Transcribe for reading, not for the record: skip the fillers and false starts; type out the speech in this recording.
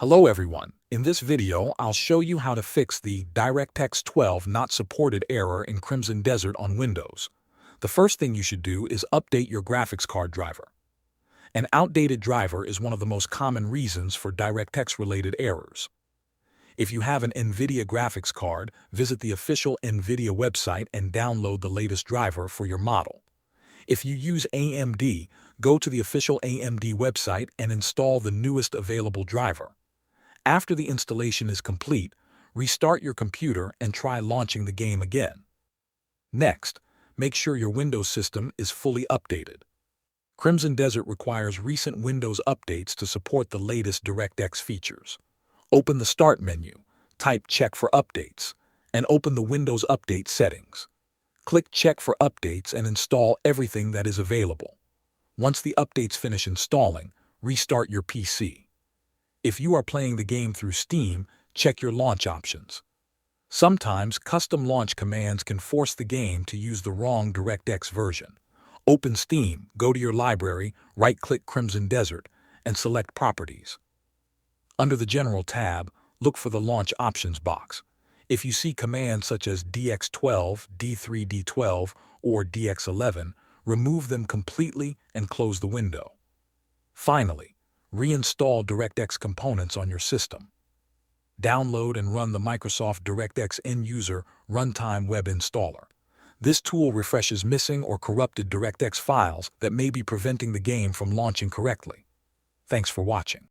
Hello everyone. In this video, I'll show you how to fix the DirectX 12 not supported error in Crimson Desert on Windows. The first thing you should do is update your graphics card driver. An outdated driver is one of the most common reasons for DirectX-related errors. If you have an NVIDIA graphics card, visit the official NVIDIA website and download the latest driver for your model. If you use AMD, go to the official AMD website and install the newest available driver. After the installation is complete, restart your computer and try launching the game again. Next, make sure your Windows system is fully updated. Crimson Desert requires recent Windows updates to support the latest DirectX features. Open the Start menu, type Check for Updates, and open the Windows Update settings. Click Check for Updates and install everything that is available. Once the updates finish installing, restart your PC. If you are playing the game through Steam, check your launch options. Sometimes custom launch commands can force the game to use the wrong DirectX version. Open Steam, go to your library, right-click Crimson Desert, and select Properties. Under the General tab, look for the Launch Options box. If you see commands such as DX12, D3D12, or DX11, remove them completely and close the window. Finally, reinstall DirectX components on your system. Download and run the Microsoft DirectX End-User Runtime Web Installer. This tool refreshes missing or corrupted DirectX files that may be preventing the game from launching correctly. Thanks for watching.